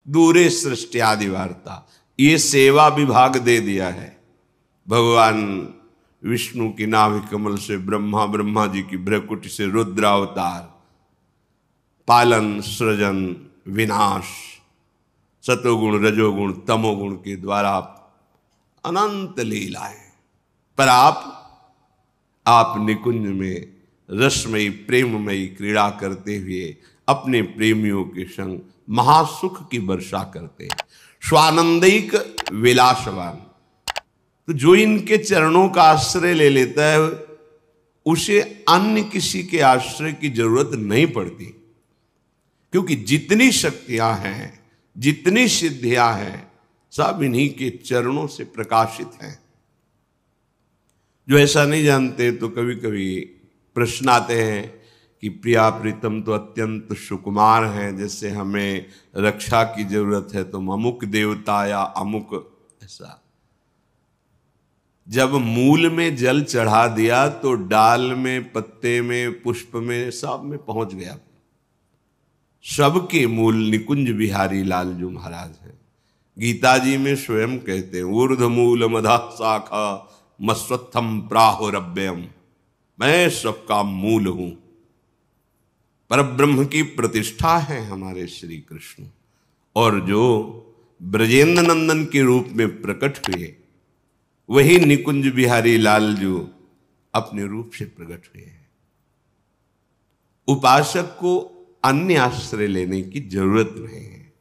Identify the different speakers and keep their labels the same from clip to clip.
Speaker 1: दूरे सृष्टि आदि वार्ता, ये सेवा विभाग दे दिया है। भगवान विष्णु की नाभि कमल से ब्रह्मा, ब्रह्मा जी की भ्रकुटी से रुद्रावतार, पालन, सृजन, विनाश, सतोगुण, रजोगुण, तमोगुण के द्वारा अनंत लीलाएं। पर आप निकुंज में रसमयी प्रेममयी क्रीड़ा करते हुए अपने प्रेमियों के संग महासुख की वर्षा करते हैं। स्वानंदिक विलासवान, तो जो इनके चरणों का आश्रय ले लेता है उसे अन्य किसी के आश्रय की जरूरत नहीं पड़ती, क्योंकि जितनी शक्तियां हैं, जितनी सिद्धियां हैं, सब इन्हीं के चरणों से प्रकाशित हैं। जो ऐसा नहीं जानते तो कभी कभी प्रश्न आते हैं कि प्रिया प्रीतम तो अत्यंत सुकुमार हैं, जैसे हमें रक्षा की जरूरत है तो अमुक देवता या अमुक ऐसा। जब मूल में जल चढ़ा दिया तो डाल में, पत्ते में, पुष्प में, सब में पहुंच गया। सबके मूल निकुंज बिहारी लाल जो महाराज हैं। गीता जी में स्वयं कहते हैं, ऊर्ध्व मूल मधा शाखा मस्वत्थम प्राहुरव्ययम, मैं सबका मूल हूं। परब्रह्म की प्रतिष्ठा है हमारे श्री कृष्ण, और जो ब्रजेंद्र नंदन के रूप में प्रकट हुए वही निकुंज बिहारी लाल जो अपने रूप से प्रकट हुए हैं। उपासक को अन्य आश्रय लेने की जरूरत नहीं है,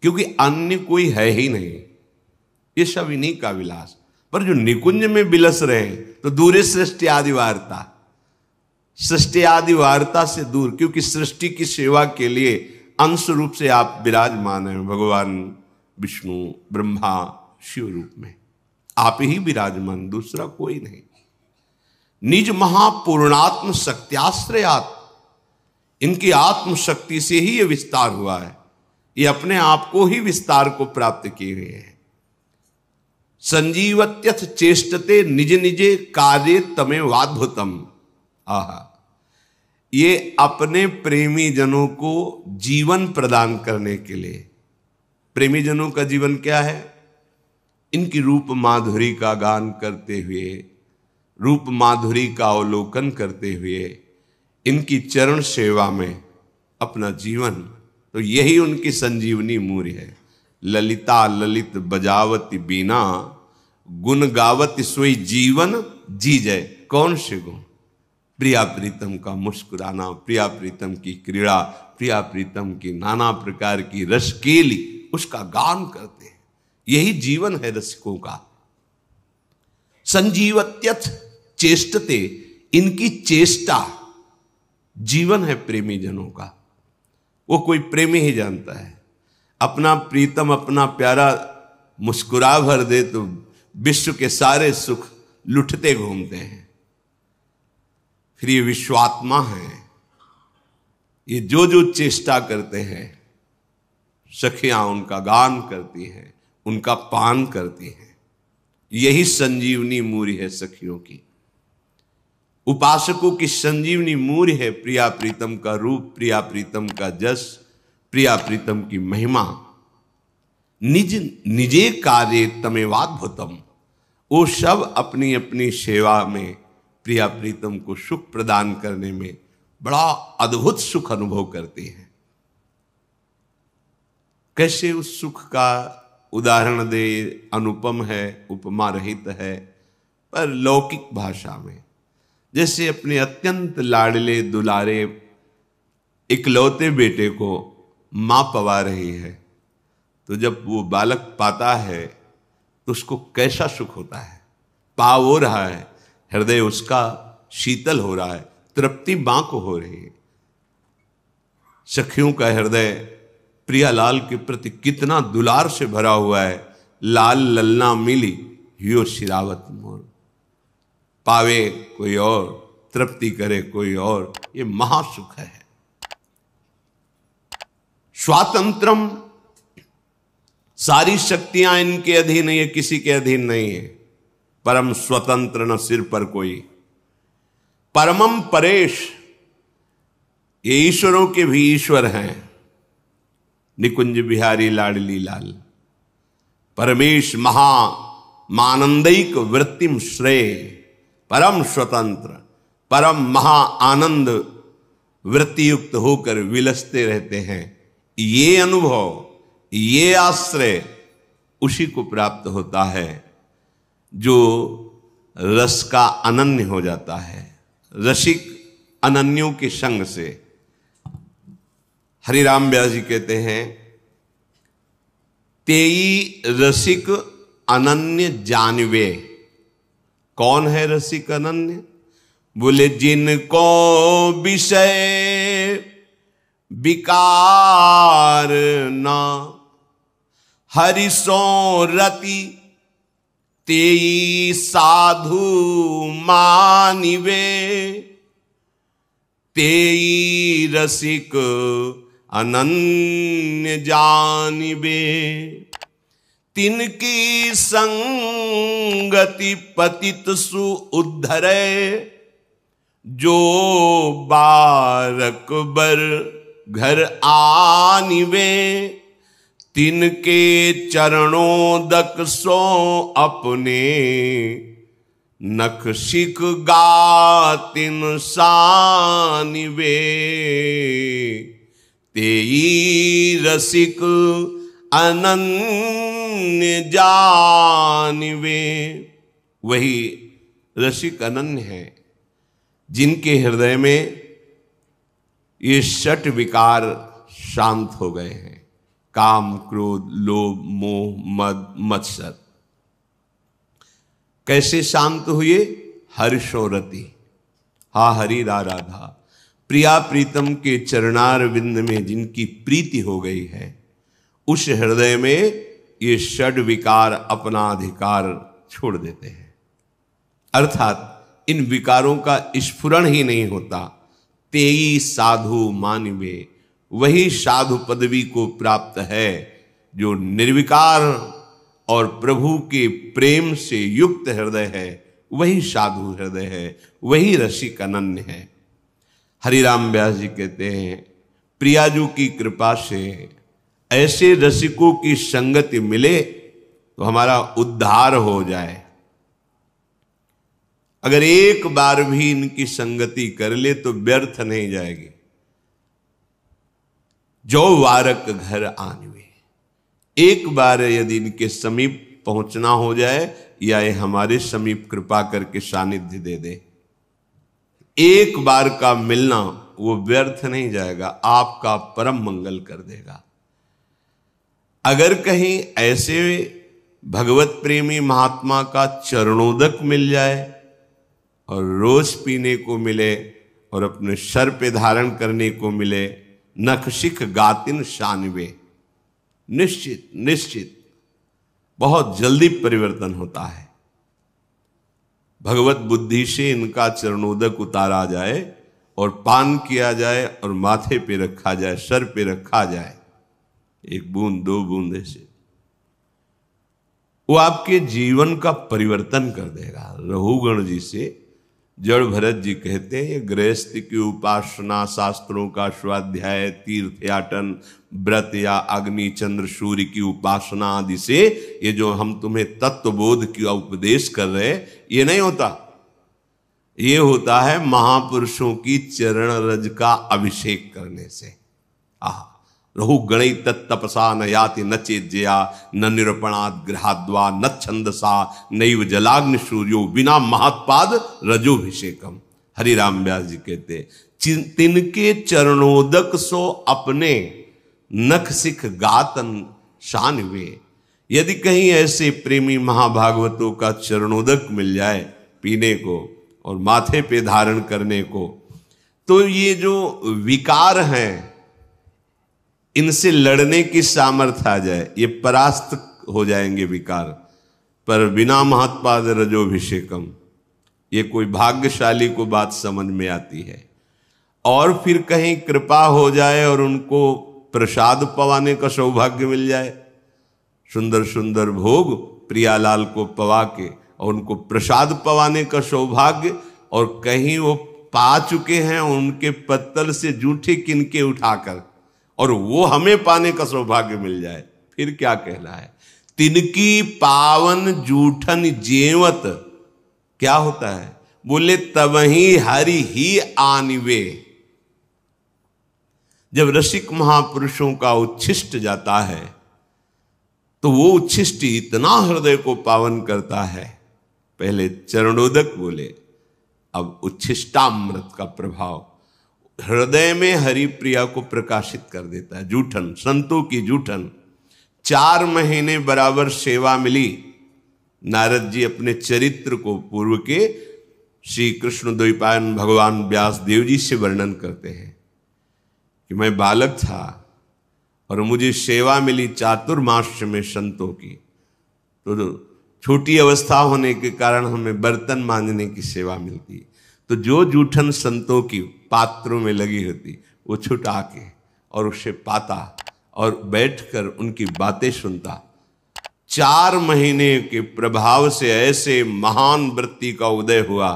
Speaker 1: क्योंकि अन्य कोई है ही नहीं। ये सब इन्हीं का विलास। पर जो निकुंज में विलस रहे तो दूरे सृष्टि आदि वार्ता, सृष्टि आदि वार्ता से दूर, क्योंकि सृष्टि की सेवा के लिए अंश रूप से आप विराजमान हैं। भगवान विष्णु, ब्रह्मा, शिव रूप में आप ही विराजमान, दूसरा कोई नहीं। निज महापूर्णात्म शक्त्याश्रयात, इनकी आत्म शक्ति से ही ये विस्तार हुआ है। ये अपने आप को ही विस्तार को प्राप्त किए हुए हैं। संजीवत्यथ चेष्टते निज निजे कार्य तमे वाद्भुतम। आहा, ये अपने प्रेमी जनों को जीवन प्रदान करने के लिए। प्रेमी जनों का जीवन क्या है? इनकी रूप माधुरी का गान करते हुए, रूप माधुरी का अवलोकन करते हुए, इनकी चरण सेवा में अपना जीवन, तो यही उनकी संजीवनी मूर्य है। ललिता ललित बजावती बीना, गुण गावती सोई जीवन जी जय। कौन से गुण? प्रिया प्रीतम का मुस्कुराना, प्रिया प्रीतम की क्रीड़ा, प्रिया प्रीतम की नाना प्रकार की रसकेली, उसका गान करते हैं। यही जीवन है रसिकों का। संजीवत्यथ चेष्टते, इनकी चेष्टा जीवन है प्रेमी जनों का। वो कोई प्रेमी ही जानता है। अपना प्रीतम, अपना प्यारा मुस्कुरा भर दे तो विश्व के सारे सुख लुटते घूमते हैं। फिर ये विश्वात्मा है, ये जो जो चेष्टा करते हैं, सखियां उनका गान करती हैं, उनका पान करती हैं। यही संजीवनी मूर्य है सखियों की। उपासकों की संजीवनी मूर्य है प्रिया प्रीतम का रूप, प्रिया प्रीतम का जस, प्रिया प्रीतम की महिमा। निज निजे कार्य तमेवाद्भुतम, वो सब अपनी अपनी सेवा में प्रिया प्रीतम को सुख प्रदान करने में बड़ा अद्भुत सुख अनुभव करते हैं। कैसे उस सुख का उदाहरण दे? अनुपम है, उपमा रहित है। पर लौकिक भाषा में, जैसे अपने अत्यंत लाडले दुलारे इकलौते बेटे को मां पवा रही है, तो जब वो बालक पाता है तो उसको कैसा सुख होता है। पाव हो रहा है, हृदय उसका शीतल हो रहा है, तृप्ति मां को हो रही है। सखियों का हृदय प्रिया लाल के प्रति कितना दुलार से भरा हुआ है। लाल ललना मिली यो शिरावत मोर, पावे कोई और, तृप्ति करे कोई और, ये महासुख है। स्वातंत्रम, सारी शक्तियां इनके अधीन है, ये किसी के अधीन नहीं है। परम स्वतंत्र न सिर पर कोई। परमम परेश, ये ईश्वरों के भी ईश्वर हैं। निकुंज बिहारी लाडली लाल। परमेश महा मानंदिक वृत्तिम श्रेय, परम स्वतंत्र परम महा आनंद वृत्ति युक्त होकर विलसते रहते हैं। ये अनुभव, ये आश्रय उसी को प्राप्त होता है जो रस का अनन्य हो जाता है, रसिक अनन्यों के संग से। हरिराम व्यास जी कहते हैं, तेई रसिक अनन्य जानवे। कौन है रसिक अनन्य? बोले जिनको विषय विकार न हरिसो रति, तेई साधु मानिवे। तेई रसिक अनन्य जानिवे। तिनकी संगति पतित सु उद्धरे, जो बारक बर घर आनिवे। तिनके चरणों दक सो अपने, नख शिख गातिन सानिवे। तेई रसिक अनन्य जानिवे। वही रसिक अनन्य है जिनके हृदय में ये षट विकार शांत हो गए हैं, काम क्रोध लोभ मोह मद मत्सर। कैसे शांत हुए? हर्षोरति, हा हरि रा राधा। प्रिया प्रीतम के चरणार विंद में जिनकी प्रीति हो गई है, उस हृदय में ये षड विकार अपना अधिकार छोड़ देते हैं। अर्थात इन विकारों का स्फुरण ही नहीं होता। तेई साधु मानिवे, वही साधु पदवी को प्राप्त है जो निर्विकार और प्रभु के प्रेम से युक्त हृदय है। वही साधु हृदय है, वही रसिक अनन्य है। हरिराम व्यास जी कहते हैं, प्रियाजू की कृपा से ऐसे रसिकों की संगति मिले तो हमारा उद्धार हो जाए। अगर एक बार भी इनकी संगति कर ले तो व्यर्थ नहीं जाएगी। जो वारक घर आनवे, एक बार यदि इनके समीप पहुंचना हो जाए या ये हमारे समीप कृपा करके सानिध्य दे दे, एक बार का मिलना वो व्यर्थ नहीं जाएगा, आपका परम मंगल कर देगा। अगर कहीं ऐसे भगवत प्रेमी महात्मा का चरणोदक मिल जाए और रोज पीने को मिले और अपने सर पे धारण करने को मिले, नख शिख गातिन शानवे, निश्चित निश्चित बहुत जल्दी परिवर्तन होता है। भगवत बुद्धि से इनका चरणोदक उतारा जाए और पान किया जाए और माथे पे रखा जाए, सर पे रखा जाए, एक बूंद दो बूंद से, वो आपके जीवन का परिवर्तन कर देगा। रघुगण जी से जड़ भरत जी कहते हैं, ये गृहस्थ की उपासना, शास्त्रों का स्वाध्याय, तीर्थयाटन, व्रत या अग्नि चंद्र सूर्य की उपासना आदि से ये जो हम तुम्हें तत्वबोध का उपदेश कर रहे हैं, ये नहीं होता। ये होता है महापुरुषों की चरण रज का अभिषेक करने से। रहु गणै तत्तपसा न याति न चेज्जया न निरूपणात् गृहाद्वा न छंदसा नैव जलाग्नि सूर्यो बिना महत्पाद रजोभिषेकम। हरिराम व्यास जी कहते, तिनके चरणोदक सो अपने नख सिख गातन शानवे। यदि कहीं ऐसे प्रेमी महाभागवतों का चरणोदक मिल जाए पीने को और माथे पे धारण करने को, तो ये जो विकार हैं इनसे लड़ने की सामर्थ्य आ जाए, ये परास्त हो जाएंगे विकार। पर बिना महत्पाद रजोभिषेकम, ये कोई भाग्यशाली को बात समझ में आती है। और फिर कहीं कृपा हो जाए और उनको प्रसाद पवाने का सौभाग्य मिल जाए, सुंदर सुंदर भोग प्रियालाल को पवा के और उनको प्रसाद पवाने का सौभाग्य, और कहीं वो पा चुके हैं उनके पत्तल से जूठे किनके उठाकर और वो हमें पाने का सौभाग्य मिल जाए, फिर क्या कहना है। तिनकी पावन जूठन जेवत, क्या होता है, बोले तबही हरि ही आनिवे। जब रसिक महापुरुषों का उच्छिष्ट जाता है तो वो उच्छिष्ट इतना हृदय को पावन करता है। पहले चरणोदक बोले, अब उच्छिष्टामृत का प्रभाव हृदय में हरि प्रिया को प्रकाशित कर देता है। जूठन, संतों की जूठन। 4 महीने बराबर सेवा मिली। नारद जी अपने चरित्र को पूर्व के श्री कृष्ण द्वैपायन भगवान व्यास देव जी से वर्णन करते हैं कि मैं बालक था और मुझे सेवा मिली चातुर्मास्य में संतों की। तो छोटी अवस्था होने के कारण हमें बर्तन मांजने की सेवा मिलती। तो जो जूठन संतों की पात्रों में लगी होती वो छुटा के और उसे पाता और बैठकर उनकी बातें सुनता। 4 महीने के प्रभाव से ऐसे महान वृत्ति का उदय हुआ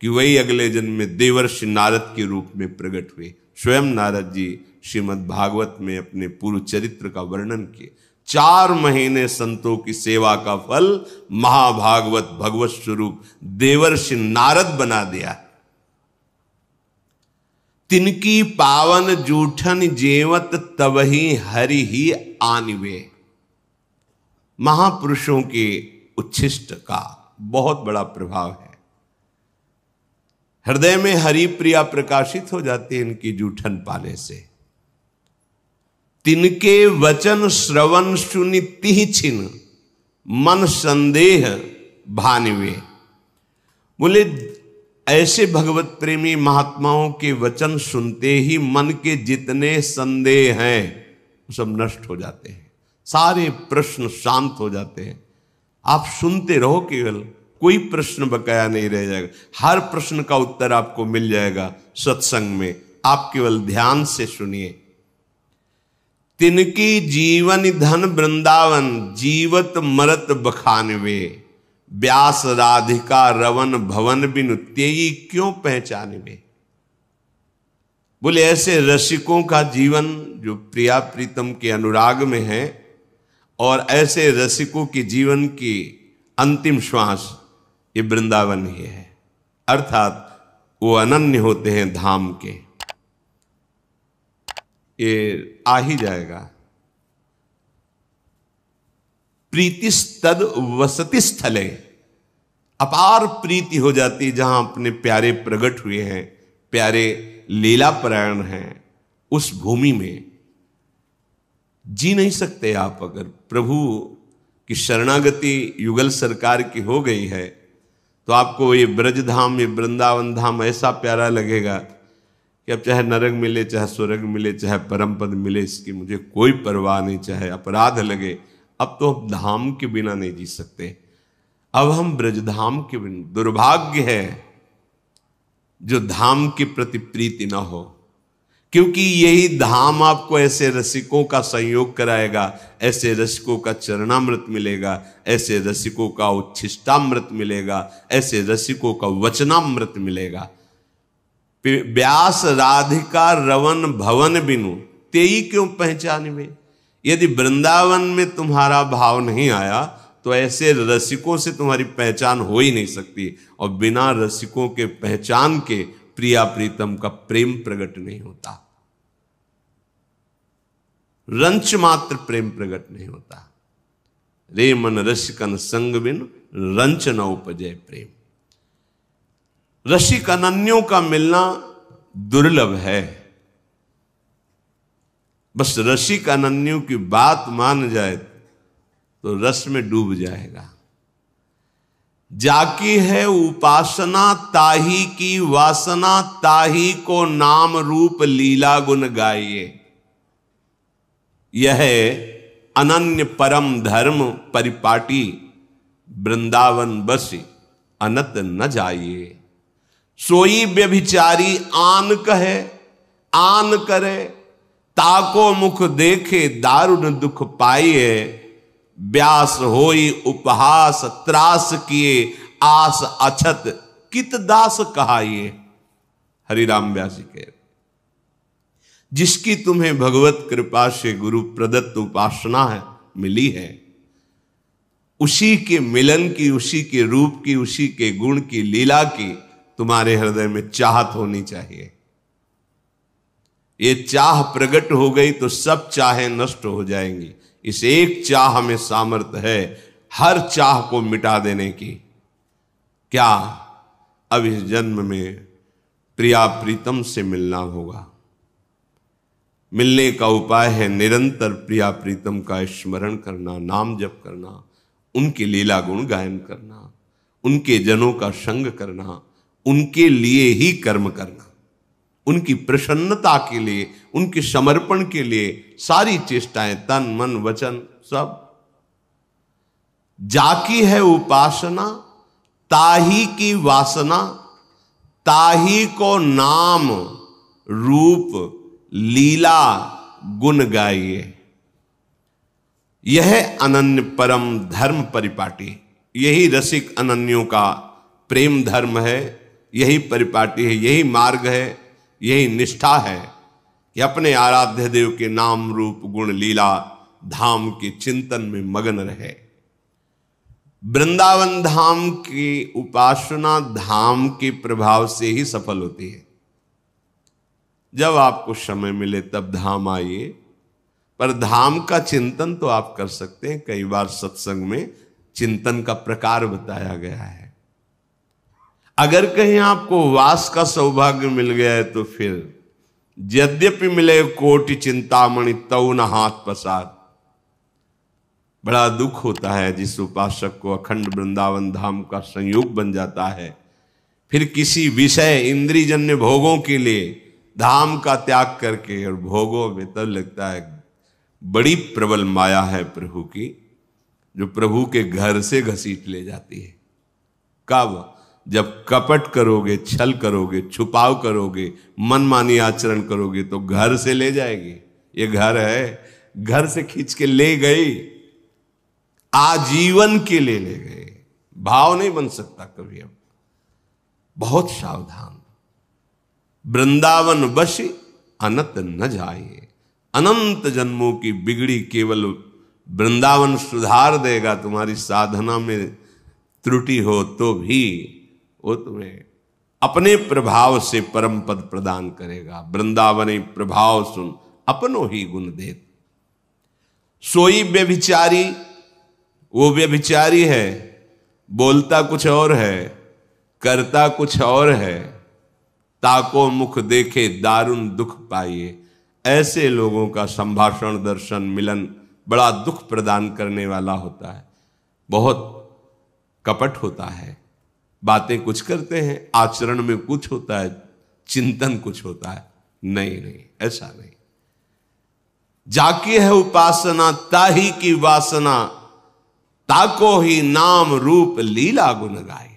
Speaker 1: कि वही अगले जन्म में देवर्षि नारद के रूप में प्रकट हुए। स्वयं नारद जी श्रीमद् भागवत में अपने पूर्व चरित्र का वर्णन किए। 4 महीने संतों की सेवा का फल महाभागवत भगवत स्वरूप देवर्षि नारद बना दिया। तिनकी पावन जूठन जेवत तबही हरि ही आनिवे। महापुरुषों के उच्छिष्ट का बहुत बड़ा प्रभाव है। हृदय में हरि प्रिया प्रकाशित हो जाती है इनकी जूठन पाने से। तिनके वचन श्रवण सुनि तिहि छिन मन संदेह भानिवे। बोले ऐसे भगवत प्रेमी महात्माओं के वचन सुनते ही मन के जितने संदेह हैं सब नष्ट हो जाते हैं, सारे प्रश्न शांत हो जाते हैं। आप सुनते रहो, केवल कोई प्रश्न बकाया नहीं रह जाएगा। हर प्रश्न का उत्तर आपको मिल जाएगा सत्संग में। आप केवल ध्यान से सुनिए। तिनकी जीवन धन वृंदावन जीवत मरत बखानवे। व्यास राधिका रवन भवन बिनु तेई क्यों पहचानवे। बोले ऐसे रसिकों का जीवन जो प्रिया प्रीतम के अनुराग में है, और ऐसे रसिकों के जीवन की अंतिम श्वास ये वृंदावन ही है। अर्थात वो अनन्य होते हैं धाम के। ये आ ही जाएगा। प्रीतिस्तद वसति स्थले, अपार प्रीति हो जाती जहां अपने प्यारे प्रकट हुए हैं, प्यारे लीला परायण हैं, उस भूमि में जी नहीं सकते आप। अगर प्रभु की शरणागति युगल सरकार की हो गई है तो आपको ये ब्रजधाम, ये वृंदावन धाम ऐसा प्यारा लगेगा कि अब चाहे नरक मिले, चाहे स्वर्ग मिले, चाहे परम पद मिले, इसकी मुझे कोई परवाह नहीं। चाहे अपराध लगे, अब तो हम धाम के बिना नहीं जी सकते। अब हम ब्रजधाम के बिना, दुर्भाग्य है जो धाम के प्रति प्रीति ना हो, क्योंकि यही धाम आपको ऐसे रसिकों का संयोग कराएगा, ऐसे रसिकों का चरणामृत मिलेगा, ऐसे रसिकों का उच्छिष्टामृत मिलेगा, ऐसे रसिकों का वचनामृत मिलेगा। व्यास राधिका रवन भवन बिनु तेई क्यों पहचानवे। यदि वृंदावन में तुम्हारा भाव नहीं आया तो ऐसे रसिकों से तुम्हारी पहचान हो ही नहीं सकती, और बिना रसिकों के पहचान के प्रिया प्रीतम का प्रेम प्रकट नहीं होता। रंच मात्र प्रेम प्रकट नहीं होता। रे मन रसिकन संग बिन रंच न उपजय प्रेम। रसिक अनन्यों का मिलना दुर्लभ है। बस रसिक अनन्यों की बात मान जाए तो रस में डूब जाएगा। जाकी है उपासना ताही की वासना, ताही को नाम रूप लीला गुण गाइए। यह अनन्य परम धर्म परिपाटी, वृंदावन बसी अनत न जाइए। सोई व्यभिचारी आन कहे आन करे, ताको मुख देखे दारुण दुख पाइए। व्यास होई उपहास त्रास किए, आस अछत कित दास कहाइए। हरिराम व्यास जी के जिसकी तुम्हें भगवत कृपा से गुरु प्रदत्त उपासना है मिली है, उसी के मिलन की, उसी के रूप की, उसी के गुण की, लीला की तुम्हारे हृदय में चाहत होनी चाहिए। ये चाह प्रकट हो गई तो सब चाहें नष्ट हो जाएंगी। इस एक चाह में सामर्थ्य है हर चाह को मिटा देने की। क्या? अब इस जन्म में प्रिया प्रीतम से मिलना होगा। मिलने का उपाय है निरंतर प्रिया प्रीतम का स्मरण करना, नाम जप करना, उनके लीला गुण गायन करना, उनके जनों का संग करना, उनके लिए ही कर्म करना, उनकी प्रसन्नता के लिए, उनके समर्पण के लिए सारी चेष्टाएं, तन मन वचन सब। जाकी है उपासना ताही की वासना, ताही को नाम रूप लीला गुण गाइए। यह अनन्य परम धर्म परिपाटी, यही रसिक अनन्यों का प्रेम धर्म है, यही परिपाटी है, यही मार्ग है, यही निष्ठा है कि अपने आराध्य देव के नाम रूप गुण लीला धाम के चिंतन में मगन रहे। वृंदावन धाम की उपासना धाम के प्रभाव से ही सफल होती है। जब आपको समय मिले तब धाम आइए, पर धाम का चिंतन तो आप कर सकते हैं। कई बार सत्संग में चिंतन का प्रकार बताया गया है। अगर कहीं आपको वास का सौभाग्य मिल गया है तो फिर यद्यपि मिले कोटि चिंतामणि तऊ न हाथ पसार। बड़ा दुख होता है जिस उपासक को अखंड वृंदावन धाम का संयोग बन जाता है, फिर किसी विषय इंद्रियजन्य भोगों के लिए धाम का त्याग करके, और भोगों में तब लगता है बड़ी प्रबल माया है प्रभु की, जो प्रभु के घर से घसीट ले जाती है। कब? जब कपट करोगे, छल करोगे, छुपाव करोगे, मनमानी आचरण करोगे तो घर से ले जाएगी। ये घर है, घर से खींच के ले गई, आजीवन के लिए ले गए। भाव नहीं बन सकता कभी। अब बहुत सावधान। वृंदावन बसी अनंत न जाइए। अनंत जन्मों की बिगड़ी केवल वृंदावन सुधार देगा। तुम्हारी साधना में त्रुटि हो तो भी वो तुम्हें अपने प्रभाव से परम पद प्रदान करेगा। वृंदावनी प्रभाव सुन अपनो ही गुण देत। सोई व्यभिचारी, वो व्यभिचारी है, बोलता कुछ और है, करता कुछ और है। ताको मुख देखे दारुण दुख पाइए। ऐसे लोगों का संभाषण, दर्शन, मिलन बड़ा दुख प्रदान करने वाला होता है। बहुत कपट होता है, बातें कुछ करते हैं, आचरण में कुछ होता है, चिंतन कुछ होता है। नहीं नहीं, ऐसा नहीं। जाकी है उपासना ताही की वासना, ताको ही नाम रूप लीला गुण गाए।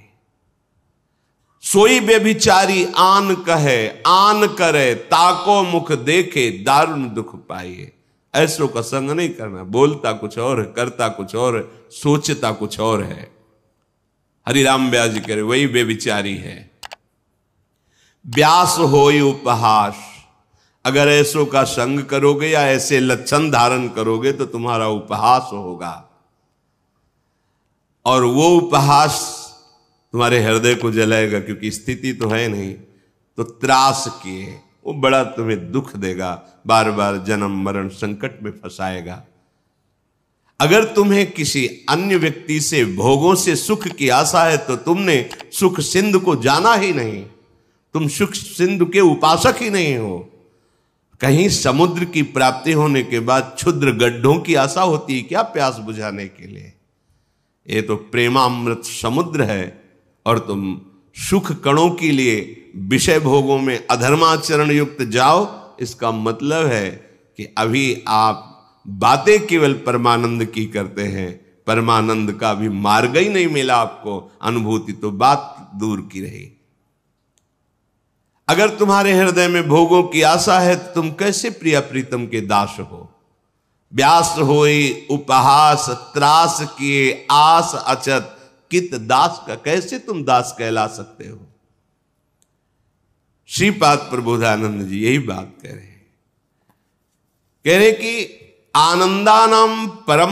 Speaker 1: सोई व्यभिचारी आन कहे आन करे, ताको मुख देखे दारुण दुख पाइए। ऐसों का संग नहीं करना। बोलता कुछ और है, करता कुछ और है, सोचता कुछ और है। हरिराम व्यास जी कह रहे वही व्यभिचारी है। व्यास होई उपहास। अगर ऐसों का संग करोगे या ऐसे लक्षण धारण करोगे तो तुम्हारा उपहास होगा, और वो उपहास तुम्हारे हृदय को जलाएगा, क्योंकि स्थिति तो है नहीं। तो त्रास किए, वो बड़ा तुम्हें दुख देगा, बार बार जन्म मरण संकट में फंसाएगा। अगर तुम्हें किसी अन्य व्यक्ति से, भोगों से सुख की आशा है तो तुमने सुख सिंधु को जाना ही नहीं। तुम सुख सिंधु के उपासक ही नहीं हो। कहीं समुद्र की प्राप्ति होने के बाद क्षुद्र गड्ढों की आशा होती है क्या प्यास बुझाने के लिए? ये तो प्रेमामृत समुद्र है, और तुम सुख कणों के लिए विषय भोगों में अधर्माचरण युक्त जाओ। इसका मतलब है कि अभी आप बातें केवल परमानंद की करते हैं, परमानंद का भी मार्ग ही नहीं मिला आपको। अनुभूति तो बात दूर की रही। अगर तुम्हारे हृदय में भोगों की आशा है तो तुम कैसे प्रिया प्रीतम के दास हो? व्यास होई उपहास त्रास किए आस अचत, कित दास का कैसे तुम दास कहला सकते हो? श्रीपाद प्रबोधानंद जी यही बात कह रहे हैं। कह रहे कि आनंदानाम परम